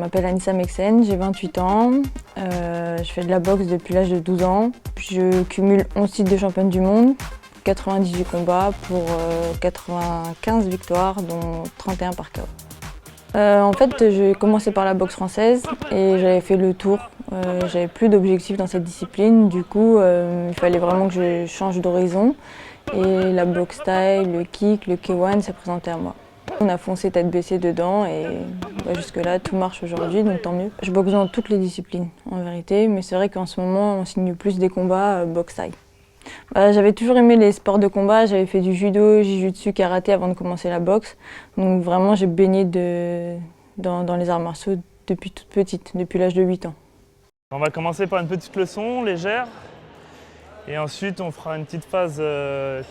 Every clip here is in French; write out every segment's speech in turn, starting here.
m'appelle Anissa Meksen, j'ai 28 ans, je fais de la boxe depuis l'âge de 12 ans. Je cumule 11 titres de championne du monde, 98 combats pour 95 victoires, dont 31 par KO. En fait, j'ai commencé par la boxe française et j'avais fait le tour. J'avais plus d'objectifs dans cette discipline, du coup il fallait vraiment que je change d'horizon. Et la boxe thaï, le kick, le K1 s'est présenté à moi. On a foncé tête baissée dedans et jusque-là tout marche aujourd'hui, donc tant mieux. Je boxe dans toutes les disciplines en vérité, mais c'est vrai qu'en ce moment on signe plus des combats boxe thaï. J'avais toujours aimé les sports de combat, j'avais fait du judo, jiu-jitsu, karaté avant de commencer la boxe. Donc vraiment j'ai baigné dans les arts martiaux depuis toute petite, depuis l'âge de 8 ans. On va commencer par une petite leçon légère et ensuite on fera une petite phase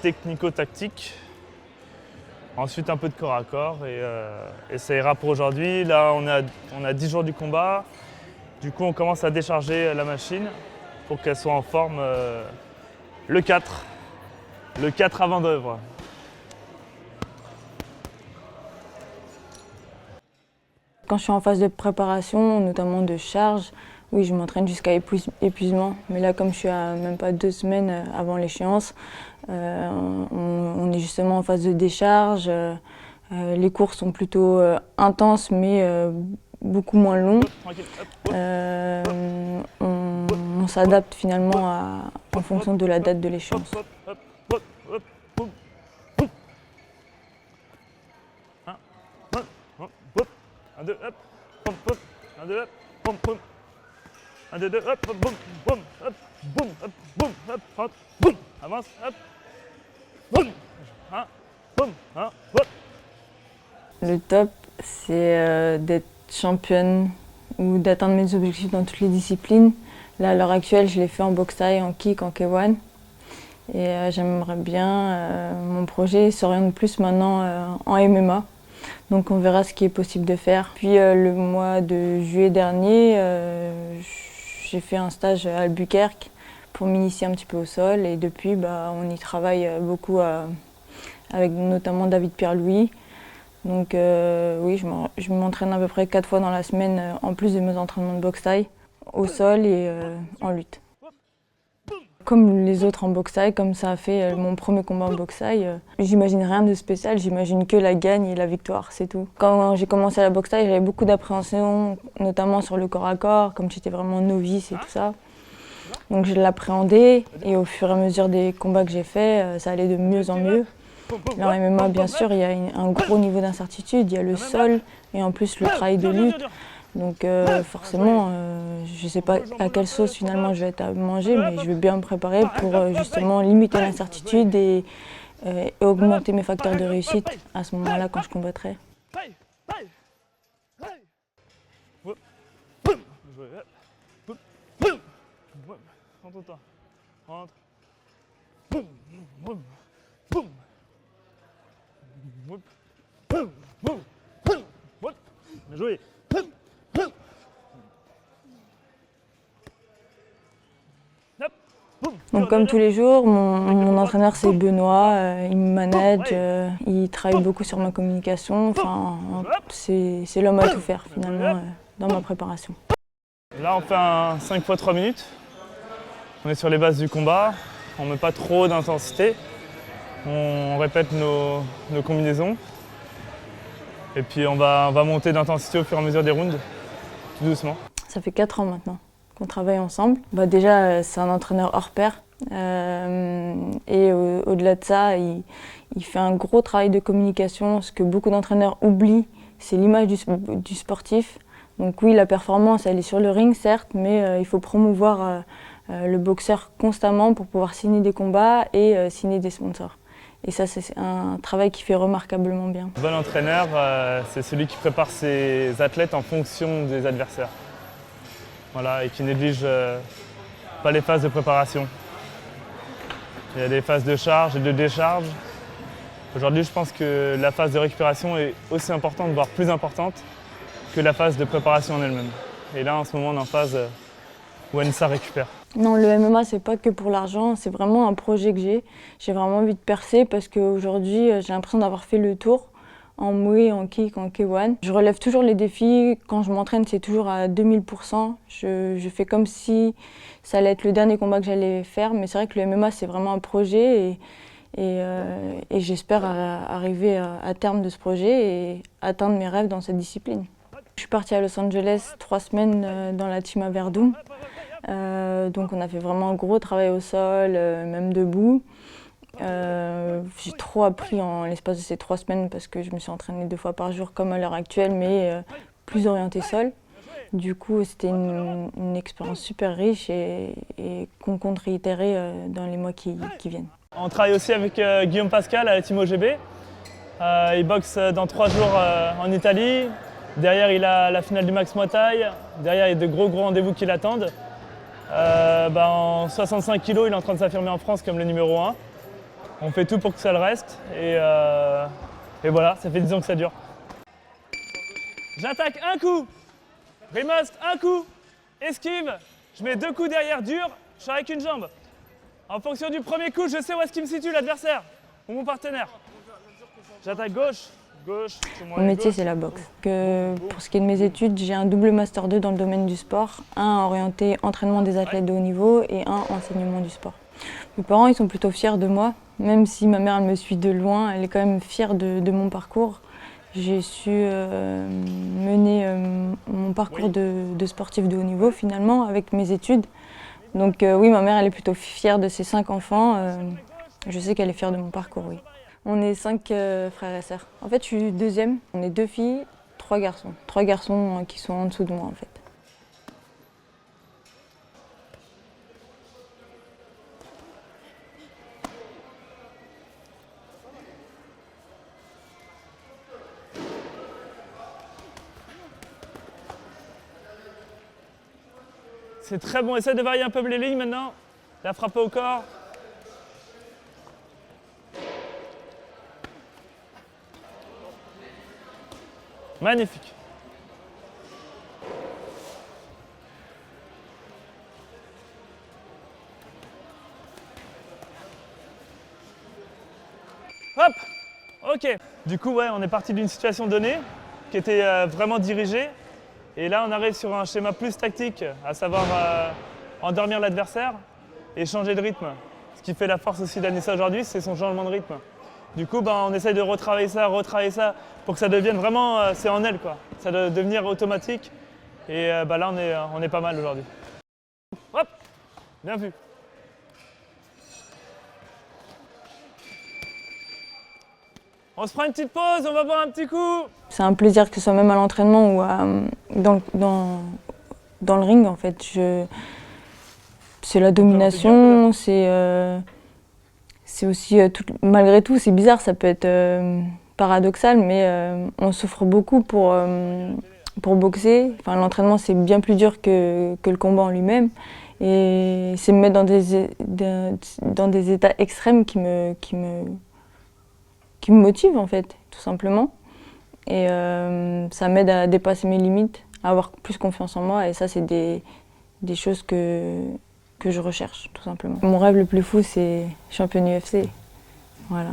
technico-tactique. Ensuite un peu de corps à corps et ça ira pour aujourd'hui. Là on a 10 jours du combat, du coup on commence à décharger la machine pour qu'elle soit en forme le 4 avant d'œuvre. Quand je suis en phase de préparation, notamment de charge, oui, je m'entraîne jusqu'à épuisement. Mais là, comme je suis à même pas 2 semaines avant l'échéance, on est justement en phase de décharge. Les cours sont plutôt intenses, mais beaucoup moins longs. On s'adapte finalement en fonction de la date de l'échéance. Un, deux, hop, pom, pom. Un, deux, hop, pom, pom. Un, deux, hop, boum, boum, hop, boum, hop, boum, hop, rentre, boum, avance, hop, boum, un, boum, un, hop. Le top, c'est d'être championne ou d'atteindre mes objectifs dans toutes les disciplines. Là, à l'heure actuelle, je l'ai fait en boxe thaï, en kick, en K1. Et j'aimerais bien, mon projet s'oriente plus maintenant en MMA. Donc on verra ce qui est possible de faire. Puis le mois de juillet dernier, j'ai fait un stage à Albuquerque pour m'initier un petit peu au sol. Et depuis, on y travaille beaucoup avec notamment David Pierre-Louis. Donc oui, je m'entraîne à peu près 4 fois dans la semaine, en plus de mes entraînements de boxe thaï, au sol et en lutte. Comme les autres en boxe thaï, comme ça a fait mon premier combat en boxe thaï, j'imagine rien de spécial, j'imagine que la gagne et la victoire, c'est tout. Quand j'ai commencé la boxe thaï, j'avais beaucoup d'appréhension, notamment sur le corps à corps, comme j'étais vraiment novice et tout ça. Donc je l'appréhendais et au fur et à mesure des combats que j'ai faits, ça allait de mieux en mieux. Là, en MMA, bien sûr, il y a un gros niveau d'incertitude, il y a le sol et en plus le travail de lutte. Donc forcément, je ne sais pas à quelle sauce finalement je vais être à manger, mais je vais bien me préparer pour justement limiter l'incertitude et augmenter mes facteurs de réussite à ce moment-là quand je combattrai. Prends ton temps. Rentre. Bien joué. Donc comme tous les jours, mon entraîneur c'est Benoît, il me manage, il travaille beaucoup sur ma communication, enfin c'est l'homme à tout faire finalement dans ma préparation. Là on fait un 5 x 3 minutes, on est sur les bases du combat, on ne met pas trop d'intensité, on répète nos combinaisons et puis on va monter d'intensité au fur et à mesure des rounds, tout doucement. Ça fait 4 ans maintenant qu'on travaille ensemble. Déjà, c'est un entraîneur hors pair. Et au-delà de ça, il fait un gros travail de communication. Ce que beaucoup d'entraîneurs oublient, c'est l'image du sportif. Donc oui, la performance, elle est sur le ring, certes, mais il faut promouvoir le boxeur constamment pour pouvoir signer des combats et signer des sponsors. Et ça, c'est un travail qui fait remarquablement bien. Un bon entraîneur, c'est celui qui prépare ses athlètes en fonction des adversaires. Voilà, et qui néglige pas les phases de préparation. Il y a des phases de charge et de décharge. Aujourd'hui, je pense que la phase de récupération est aussi importante, voire plus importante, que la phase de préparation en elle-même. Et là, en ce moment, on est en phase où Anissa récupère. Non, le MMA, c'est pas que pour l'argent, c'est vraiment un projet que j'ai. J'ai vraiment envie de percer parce qu'aujourd'hui, j'ai l'impression d'avoir fait le tour en Muay, en kick, en K1. Je relève toujours les défis. Quand je m'entraîne, c'est toujours à 2000%. Je fais comme si ça allait être le dernier combat que j'allais faire. Mais c'est vrai que le MMA, c'est vraiment un projet et j'espère arriver à terme de ce projet et atteindre mes rêves dans cette discipline. Je suis partie à Los Angeles 3 semaines dans la team à Verdun. Donc on a fait vraiment un gros travail au sol, même debout. J'ai trop appris en l'espace de ces 3 semaines parce que je me suis entraînée 2 fois par jour comme à l'heure actuelle, mais plus orientée sol. Du coup, c'était une expérience super riche et qu'on compte réitérer dans les mois qui viennent. On travaille aussi avec Guillaume Pascal à la team OGB. Il boxe dans 3 jours en Italie. Derrière, il a la finale du Max Muay Thai. Derrière, il y a de gros rendez-vous qui l'attendent. En 65 kg, il est en train de s'affirmer en France comme le numéro 1. On fait tout pour que ça le reste et voilà, ça fait 10 ans que ça dure. J'attaque un coup, riposte un coup, esquive, je mets 2 coups derrière dur, je suis avec une jambe. En fonction du premier coup, je sais où est-ce qu'il me situe l'adversaire ou mon partenaire. J'attaque gauche, Mon métier, c'est la boxe. Pour ce qui est de mes études, j'ai un double master 2 dans le domaine du sport, un orienté entraînement des athlètes de haut niveau et un enseignement du sport. Mes parents, ils sont plutôt fiers de moi, même si ma mère elle me suit de loin, elle est quand même fière de mon parcours. J'ai su mener mon parcours de sportif de haut niveau finalement avec mes études. Donc oui, ma mère elle est plutôt fière de ses 5 enfants. Je sais qu'elle est fière de mon parcours, oui. On est 5 frères et sœurs. En fait, je suis deuxième. On est 2 filles, 3 garçons. 3 garçons qui sont en dessous de moi en fait. C'est très bon, essaie de varier un peu les lignes maintenant. La frappe au corps. Magnifique. Hop! Ok. Du coup, ouais, on est parti d'une situation donnée qui était vraiment dirigée. Et là, on arrive sur un schéma plus tactique, à savoir endormir l'adversaire et changer de rythme. Ce qui fait la force aussi d'Anissa aujourd'hui, c'est son changement de rythme. Du coup, on essaye de retravailler ça pour que ça devienne vraiment, c'est en elle quoi. Ça doit devenir automatique. Et là, on est pas mal aujourd'hui. Hop, bien vu. On se prend une petite pause, on va boire un petit coup. C'est un plaisir que ce soit même à l'entraînement ou dans le ring en fait. C'est la domination, c'est aussi, malgré tout, c'est bizarre, ça peut être paradoxal, mais on souffre beaucoup pour boxer. Enfin, l'entraînement, c'est bien plus dur que le combat en lui-même. Et c'est me mettre dans des états extrêmes qui me motivent, en fait, tout simplement. Et ça m'aide à dépasser mes limites, à avoir plus confiance en moi. Et ça, c'est des choses que je recherche, tout simplement. Mon rêve le plus fou, c'est championne UFC. Voilà.